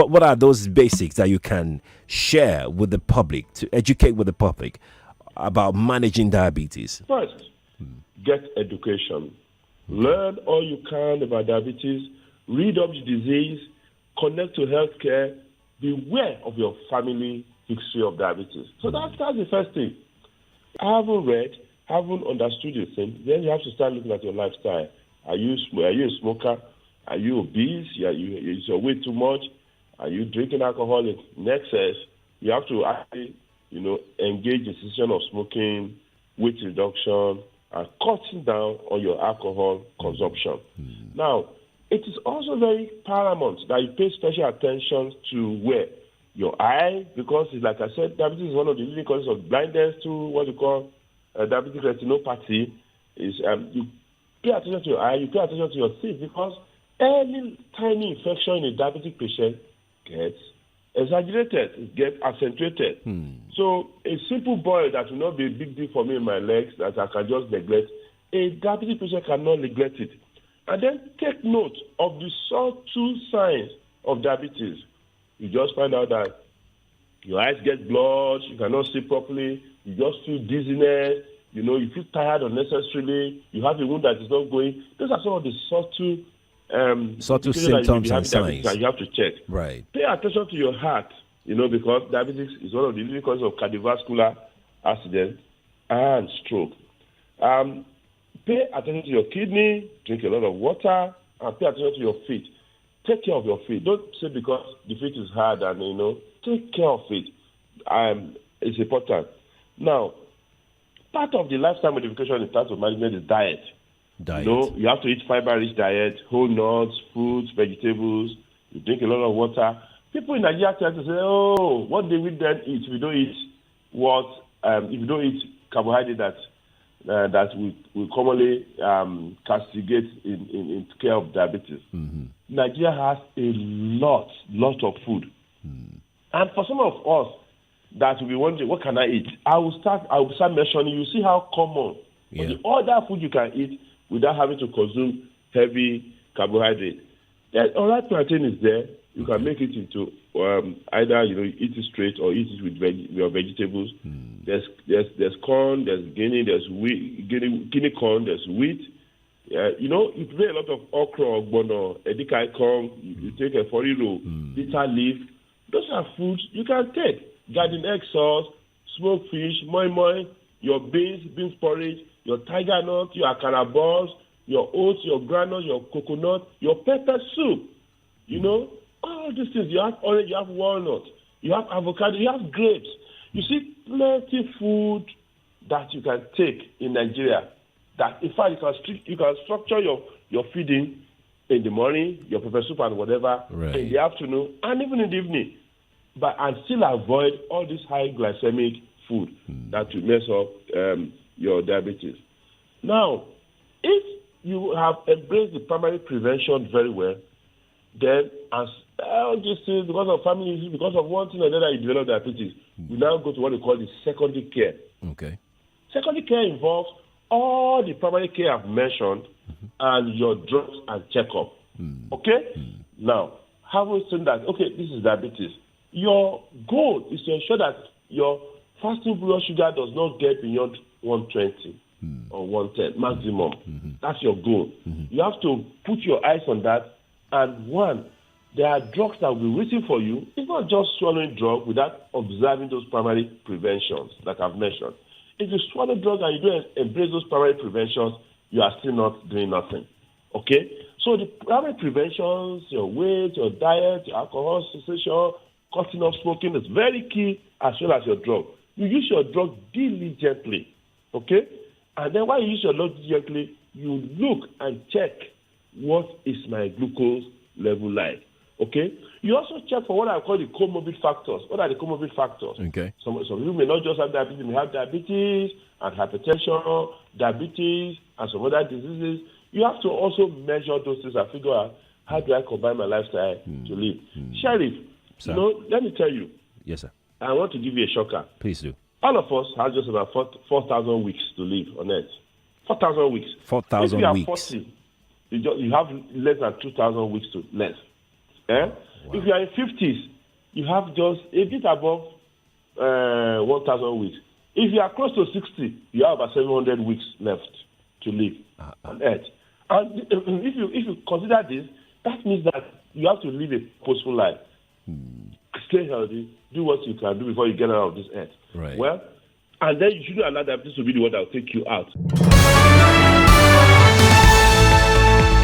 What are those basics that you can share with the public to educate with the public about managing diabetes? First, get education. Learn all you can about diabetes. Read up the disease. Connect to healthcare. Beware of your family history of diabetes. So that's the first thing. I haven't read, haven't understood the thing. Then you have to start looking at your lifestyle. Are you a smoker? Are you obese? Is your weight too much? Are you drinking alcohol in excess? You have to actually, engage in cessation of smoking, weight reduction, and cutting down on your alcohol consumption. Now, it is also very paramount that you pay special attention to where your eye, because like I said, diabetes is one of the leading causes of blindness to what you call diabetic retinopathy. You pay attention to your eye, you pay attention to your teeth, because any tiny infection in a diabetic patient gets exaggerated, it gets accentuated. So a simple boil that will not be a big deal for me in my legs that I can just neglect, a diabetic patient cannot neglect it. And then take note of the subtle signs of diabetes. You just find out that your eyes get blood, you cannot see properly, you just feel dizziness, you feel tired unnecessarily, you have a wound that is not going. Those are some of the subtle symptoms and signs that you have to check. Right. Pay attention to your heart, because diabetes is one of the leading causes of cardiovascular accident and stroke. Pay attention to your kidney, drink a lot of water, and pay attention to your feet. Take care of your feet. Don't say because the feet is hard and, take care of it. It's important. Now, part of the lifestyle modification in terms of management is diet. You have to eat fiber-rich diet, whole nuts, fruits, vegetables. You drink a lot of water. People in Nigeria tend to say, "Oh, what do we then eat? If you don't eat if you don't eat carbohydrate that we commonly castigate in care of diabetes." Nigeria has a lot of food, and for some of us that will be wondering, what can I eat? I will start mentioning. You see how common the other food you can eat without having to consume heavy carbohydrate. Alright, plantain is there. You can make it into either eat it straight or eat it with your vegetables. There's corn, there's guinea, there's wheat, guinea corn, there's wheat. You prepare a lot of okra, ogbono, edikai corn. You take a foriro, bitter leaf. Those are foods you can take. Garden egg sauce, smoked fish, moi moi, your beans porridge, your tiger nut, your akara balls, your oats, your granules, your coconut, your pepper soup. All these things. You have orange, you have walnut, you have avocado, you have grapes. You see plenty food that you can take in Nigeria. That in fact you can structure your feeding in the morning, your pepper soup and whatever, in the afternoon, and even in the evening. And still avoid all this high glycemic food that will mess up your diabetes. Now, if you have embraced the primary prevention very well, then as all these things, because of family issues, because of one thing or another, you develop diabetes, you now go to what we call the secondary care. Okay. Secondary care involves all the primary care I've mentioned and your drugs and checkup. Okay? Now, having said that, okay, this is diabetes. Your goal is to ensure that your fasting blood sugar does not get beyond 120 or 110 maximum. That's your goal. You have to put your eyes on that. And there are drugs that will be written for you. It's not just swallowing drug without observing those primary preventions that I've mentioned. If you swallow drugs and you don't embrace those primary preventions, you are still not doing nothing. Okay? So the primary preventions, your weight, your diet, your alcohol cessation, cutting off smoking is very key, as well as your drug. You use your drug diligently. Okay? And then while you use your drug diligently, you look and check what is my glucose level like. Okay? You also check for what I call the comorbid factors. What are the comorbid factors? Okay. Some people may not just have diabetes, they may have diabetes and hypertension, diabetes, and some other diseases. You have to also measure those things and figure out, how do I combine my lifestyle to live? Sheriff, let me tell you. Yes, sir. I want to give you a shocker. Please do. All of us have just about 4,000 weeks to live on Earth. 4,000 weeks. 4,000 weeks. 40, you have less than 2,000 weeks to live. Wow. If you are in 50s, you have just a bit above 1,000 weeks. If you are close to 60, you have about 700 weeks left to live on Earth. And if you consider this, that means that you have to live a purposeful life. Stay healthy, do what you can do before you get out of this earth. Right. Well, and then you shouldn't allow diabetes to be the one that will take you out.